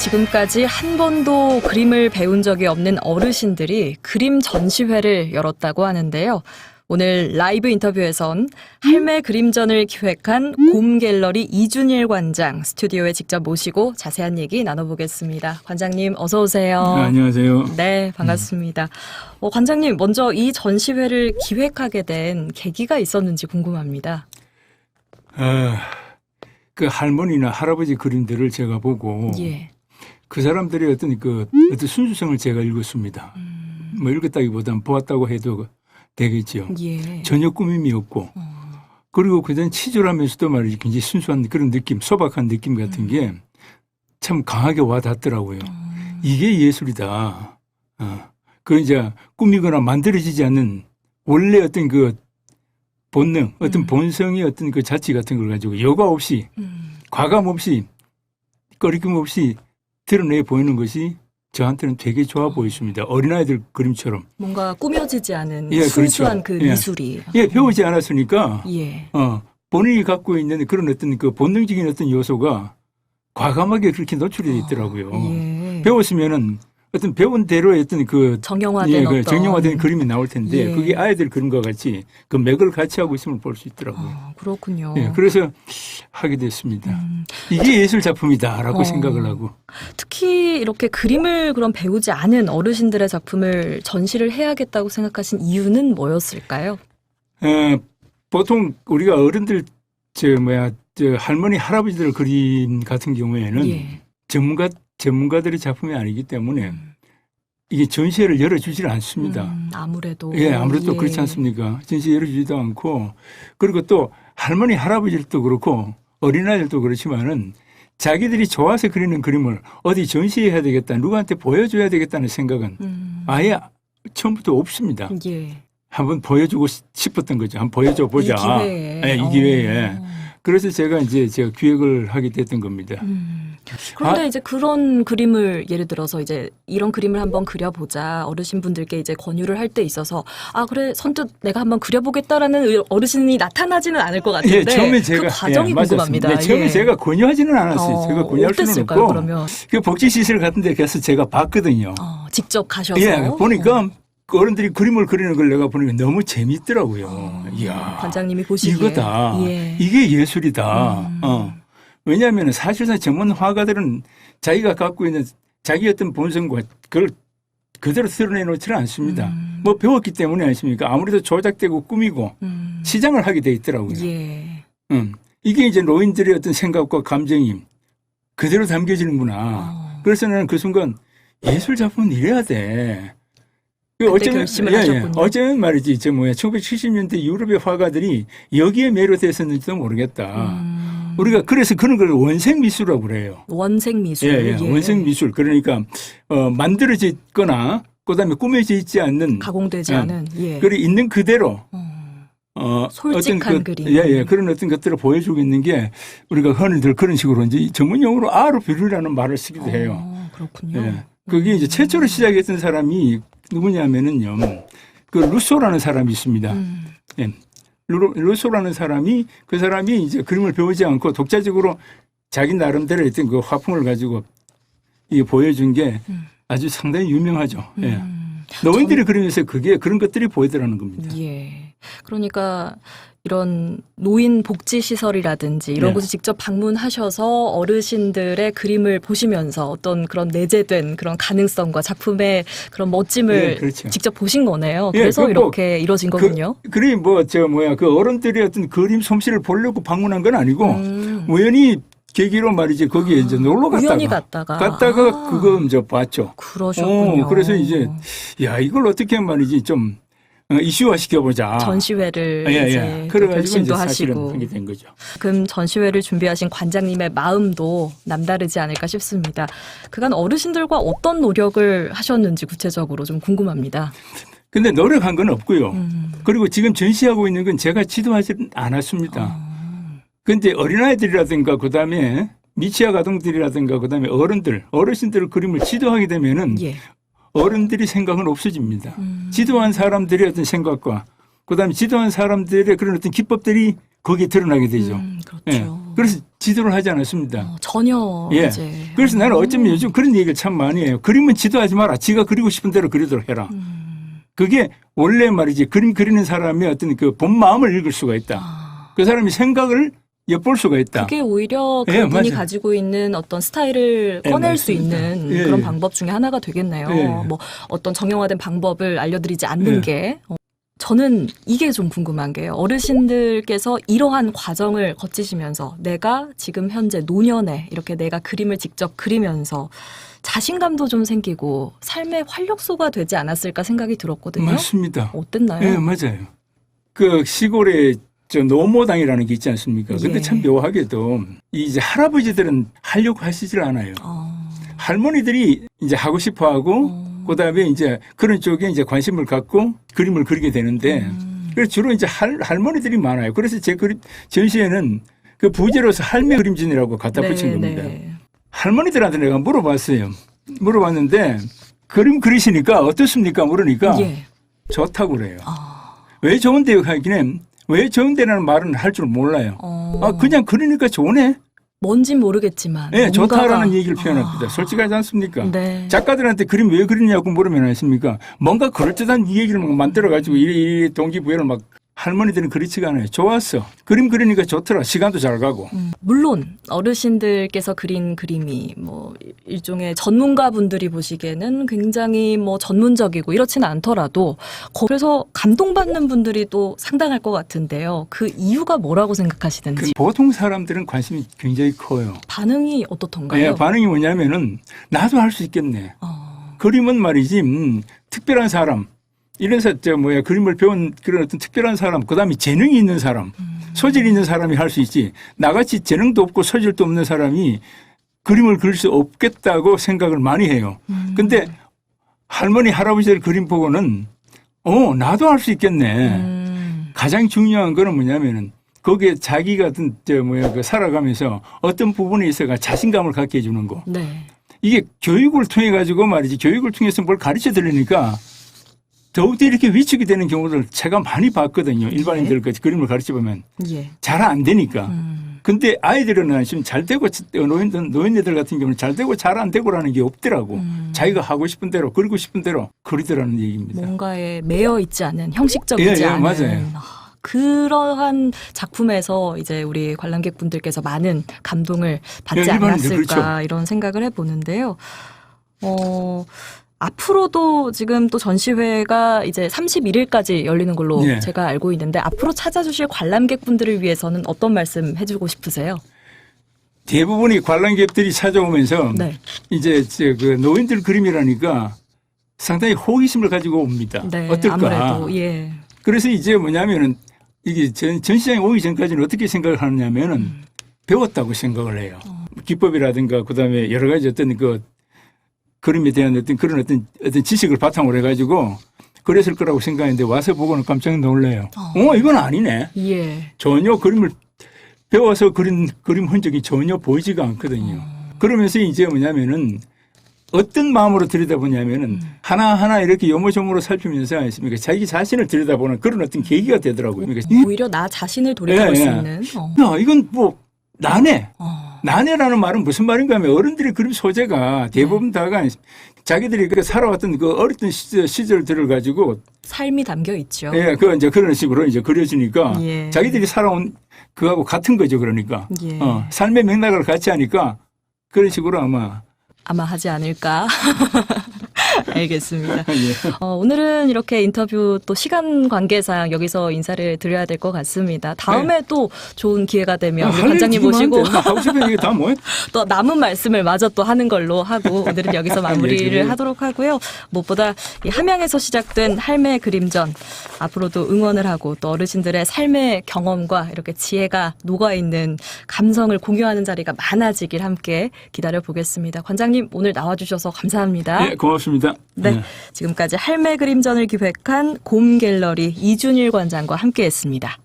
지금까지 한 번도 그림을 배운 적이 없는 어르신들이 그림 전시회를 열었다고 하는데요. 오늘 라이브 인터뷰에선 할매 그림전을 기획한 곰갤러리 이준일 관장 스튜디오에 직접 모시고 자세한 얘기 나눠보겠습니다. 관장님 어서 오세요. 안녕하세요. 네, 반갑습니다. 관장님 먼저 이 전시회를 기획하게 된 계기가 있었는지 궁금합니다. 그 할머니나 할아버지 그림들을 제가 보고 예. 그 사람들의 어떤 순수성을 제가 읽었습니다. 뭐 읽었다기보다는 보았다고 해도 되겠죠. 예. 전혀 꾸밈이 없고 그리고 그전 치졸하면서도 말이지 굉장히 순수한 그런 느낌, 소박한 느낌 같은 게 참 강하게 와닿더라고요. 이게 예술이다. 그 이제 꾸미거나 만들어지지 않는 원래 어떤 그 본능, 어떤 본성의 어떤 그 자치 같은 걸 가지고 여과 없이 과감 없이 꺼리낌 없이 드러내 보이는 것이 저한테는 되게 좋아 보였습니다. 어린아이들 그림처럼. 뭔가 꾸며지지 않은 예, 순수한 그렇죠. 그 예. 미술이에요. 예, 배우지 않았으니까 예. 본인이 갖고 있는 그런 어떤 그 본능적인 어떤 요소가 과감하게 그렇게 노출이 돼 있더라고요. 예. 배웠으면은 어떤 배운 대로의 어떤 그 정형화된 어떤 정형화된 그림이 나올 텐데 예. 그게 아이들 그림과 같이 그 맥을 같이 하고 있음을 볼 수 있더라고요. 그렇군요. 예, 그래서 하게 됐습니다. 이게 예술 작품이다라고 생각을 하고. 특히 이렇게 그림을 그럼 배우지 않은 어르신들의 작품을 전시를 해야겠다고 생각하신 이유는 뭐였을까요? 보통 우리가 어른들 할머니 할아버지들 그림 같은 경우에는 예. 전문가들의 작품이 아니기 때문에 이게 전시회를 열어주지를 않습니다. 아무래도. 예, 아무래도 예. 그렇지 않습니까? 전시회 열어주지도 않고 그리고 또 할머니 할아버지들도 그렇고 어린아이들도 그렇지만은 자기들이 좋아서 그리는 그림을 어디 전시해야 되겠다, 누구한테 보여줘야 되겠다는 생각은 아예 처음부터 없습니다. 예. 한번 보여주고 싶었던 거죠. 한번 보여줘 보자. 이 기회에. 네, 이 기회에. 그래서 제가 기획을 하게 됐던 겁니다. 그런데 이제 그런 그림을 예를 들어서 이제 이런 그림을 한번 그려보자 어르신분들께 이제 권유를 할 때 있어서 그래 선뜻 내가 한번 그려보겠다라는 어르신이 나타나지는 않을 것 같은데 예, 처음에 제가 그 과정이 궁금합니다. 네, 처음에 예. 제가 권유하지는 않았어요. 제가 권유할 수는 어땠을까요, 없고 그러면? 그 복지시설 같은 데 가서 제가 봤거든요. 직접 가셔서 예, 보니까 그 어른들이 그림을 그리는 걸 내가 보니까 너무 재밌더라고요. 이야, 관장님이 보시기에 이거다. 예. 이게 예술이다. 왜냐하면 사실상 전문 화가들은 자기가 갖고 있는 자기 어떤 본성과 그걸 그대로 드러내놓지는 않습니다. 뭐 배웠기 때문에 아십니까? 아무래도 조작되고 꾸미고 시장을 하게 돼 있더라고요. 예. 이게 이제 노인들의 어떤 생각과 감정이 그대로 담겨지는구나. 그래서 나는 그 순간 예술 작품은 이래야 돼. 그때 결심을 하셨군요. 어쩌면 말이지, 1970년대 유럽의 화가들이 여기에 매료됐었는지도 모르겠다. 우리가 그래서 그런 걸 원색 미술이라고 그래요. 원색 미술. 예. 원색 미술. 그러니까 만들어졌거나 그다음에 꾸며져 있지 않는 가공되지 않은. 예. 그리고 있는 그대로 솔직한 그림. 그런 어떤 것들을 보여주고 있는 게 우리가 흔히들 그런 식으로 이제 전문 용어로 아르뷰르라는 말을 쓰기도 해요. 그렇군요. 예. 그게 이제 최초로 시작했던 사람이 누구냐면은요, 그 루소라는 사람이 있습니다. 예. 루소라는 사람이 그 사람이 이제 그림을 배우지 않고 독자적으로 자기 나름대로 어떤 그 화풍을 가지고 이게 보여준 게 아주 상당히 유명하죠. 예. 노인들이 그리면서 그런 것들이 보이더라는 겁니다. 예. 그러니까 이런 노인 복지 시설이라든지 이런 네. 곳에 직접 방문하셔서 어르신들의 그림을 보시면서 어떤 그런 내재된 그런 가능성과 작품의 그런 멋짐을 그렇죠. 직접 보신 거네요. 예, 그래서 뭐 이렇게 이루어진 거군요. 그림 그 어른들의 어떤 그림 솜씨를 보려고 방문한 건 아니고 우연히 계기로 말이지 거기에 이제 놀러 우연히 갔다가 그거 이제 봤죠. 그러셨군요. 그래서 이제 이걸 어떻게 말이지 좀 이슈화 시켜보자. 전시회를 이제 그래가지고 결심도 이제 사실은 하시고 하게 된 거죠. 그럼 전시회를 준비하신 관장님의 마음도 남다르지 않을까 싶습니다. 그간 어르신들과 어떤 노력을 하셨는지 구체적으로 좀 궁금합니다. 근데 노력한 건 없고요. 그리고 지금 전시하고 있는 건 제가 지도하지 않았습니다. 근데 어린아이들이라든가 그다음에 미취학 아동들이라든가 그다음에 어르신들 그림을 지도하게 되면은 예. 어른들이 생각은 없어집니다. 지도한 사람들의 어떤 생각과 그다음에 지도한 사람들의 그런 어떤 기법들이 거기에 드러나게 되죠. 그렇죠. 예. 그래서 지도를 하지 않았습니다. 전혀 예. 이제. 그래서 나는 어쩌면 요즘 그런 얘기를 참 많이 해요. 그림은 지도하지 마라. 지가 그리고 싶은 대로 그리도록 해라. 그게 원래 말이지 그림 그리는 사람의 어떤 그 본 마음을 읽을 수가 있다. 그 사람이 생각을 엿볼 수가 있다. 그게 오히려 예, 그분이 맞아요. 가지고 있는 어떤 스타일을 예, 꺼낼 수 맞습니다. 있는 예, 그런 예. 방법 중에 하나가 되겠네요. 예. 뭐 어떤 정형화된 방법을 알려드리지 않는 예. 게. 저는 이게 좀 궁금한 게요. 어르신들께서 이러한 과정을 거치시면서 내가 지금 현재 노년에 이렇게 내가 그림을 직접 그리면서 자신감도 좀 생기고 삶의 활력소가 되지 않았을까 생각이 들었거든요. 맞습니다. 어땠나요? 예, 맞아요. 그 시골에 저 노모당이라는 게 있지 않습니까? 근데 예. 참 묘하게도 이제 할아버지들은 하려고 하시질 않아요. 할머니들이 이제 하고 싶어 하고 그다음에 이제 그런 쪽에 이제 관심을 갖고 그림을 그리게 되는데 그래서 주로 이제 할머니들이 많아요. 그래서 제 그림 전시회는 그 부제로서 할매 그림진이라고 갖다 붙인 겁니다. 할머니들한테 내가 물어봤어요. 물어봤는데 그림 그리시니까 어떻습니까? 물으니까 예. 좋다고 그래요. 왜 좋은데요? 하기는 왜 좋은데라는 말은 할 줄 몰라요. 그냥 그리니까 좋네. 뭔진 모르겠지만. 네, 뭔가가- 좋다라는 얘기를 표현합니다. 솔직하지 않습니까? 네. 작가들한테 그림 왜 그리냐고 물으면 아십니까? 뭔가 그럴듯한 이야기를 막 만들어가지고 이 동기부여를 막 할머니들은 그렇지가 않아요. 좋았어. 그림 그리니까 좋더라. 시간도 잘 가고. 물론 어르신들께서 그린 그림이 뭐 일종의 전문가분들이 보시기에는 굉장히 뭐 전문적이고 이렇지는 않더라도 그래서 감동받는 분들이 또 상당할 것 같은데요. 그 이유가 뭐라고 생각하시는지. 그 보통 사람들은 관심이 굉장히 커요. 반응이 어떻던가요? 네, 반응이 뭐냐면은 나도 할 수 있겠네. 그림은 말이지 특별한 사람 이래서 그림을 배운 그런 어떤 특별한 사람 그다음에 재능이 있는 사람 소질이 있는 사람이 할 수 있지 나같이 재능도 없고 소질도 없는 사람이 그림을 그릴 수 없겠다고 생각을 많이 해요. 근데 할머니 할아버지들 그림 보고는 나도 할 수 있겠네. 가장 중요한 거는 뭐냐면은 거기에 자기가 살아가면서 어떤 부분에 있어가 자신감을 갖게 해주는 거. 네. 이게 교육을 통해 가지고 말이지 교육을 통해서 뭘 가르쳐 드리니까 더욱더 이렇게 위축이 되는 경우를 제가 많이 봤거든요. 일반인들 그림을 가르쳐 보면 예. 잘 안 되니까. 근데 아이들은 지금 잘 되고 노인네들 같은 경우는 잘 되고 잘 안 되고라는 게 없더라고. 자기가 하고 싶은 대로 그리고 싶은 대로 그리더라는 얘기입니다. 뭔가에 매여 있지 않은 형식적이지 예, 않은 맞아요. 그러한 작품에서 이제 우리 관람객분들께서 많은 감동을 받지 예, 일반인들, 않았을까 그렇죠. 이런 생각을 해보는데요. 앞으로도 지금 또 전시회가 이제 31일까지 열리는 걸로 예. 제가 알고 있는데 앞으로 찾아주실 관람객분들을 위해서는 어떤 말씀 해주고 싶으세요? 대부분이 관람객들이 찾아오면서 네. 이제 그 노인들 그림이라니까 상당히 호기심을 가지고 옵니다. 네, 어떨까? 아무래도 예. 그래서 이제 뭐냐면은 이게 전시장에 오기 전까지는 어떻게 생각을 하느냐면은 배웠다고 생각을 해요. 기법이라든가 그다음에 여러 가지 어떤 그 그림에 대한 어떤 그런 어떤 지식을 바탕으로 해가지고 그랬을 거라고 생각했는데 와서 보고는 깜짝 놀래요. 이건 아니네. 예. 전혀 그림을 배워서 그린 그림 흔적이 전혀 보이지가 않거든요. 그러면서 이제 뭐냐면은 어떤 마음으로 들여다보냐면은 하나하나 이렇게 요모조모로 살피면서 있습니까? 자기 자신을 들여다보는 그런 어떤 계기가 되더라고요. 그러니까 오히려 나 자신을 돌이켜볼 예, 수 예. 있는. 이건 뭐 나네. 나네라는 말은 무슨 말인가 하면 어른들의 그림 소재가 대부분 다가 자기들이 그 살아왔던 그 어렸던 시절들을 가지고 삶이 담겨 있죠. 예, 이제 그런 식으로 이제 그려지니까 예. 자기들이 살아온 그하고 같은 거죠. 그러니까 예. 삶의 맥락을 같이 하니까 그런 식으로 아마 하지 않을까. 알겠습니다. 예. 오늘은 이렇게 인터뷰 또 시간 관계상 여기서 인사를 드려야 될 것 같습니다. 다음에 또 좋은 기회가 되면 우리 관장님 모시고 하고 싶은 얘기 다 뭐해? 또 남은 말씀을 마저 또 하는 걸로 하고 오늘은 여기서 마무리를 하도록 하고요. 무엇보다 이 함양에서 시작된 할매 그림전 앞으로도 응원을 하고 또 어르신들의 삶의 경험과 이렇게 지혜가 녹아있는 감성을 공유하는 자리가 많아지길 함께 기다려보겠습니다. 관장님 오늘 나와주셔서 감사합니다. 네, 고맙습니다. 네, 지금까지 할매 그림전을 기획한 곰 갤러리 이준일 관장과 함께했습니다.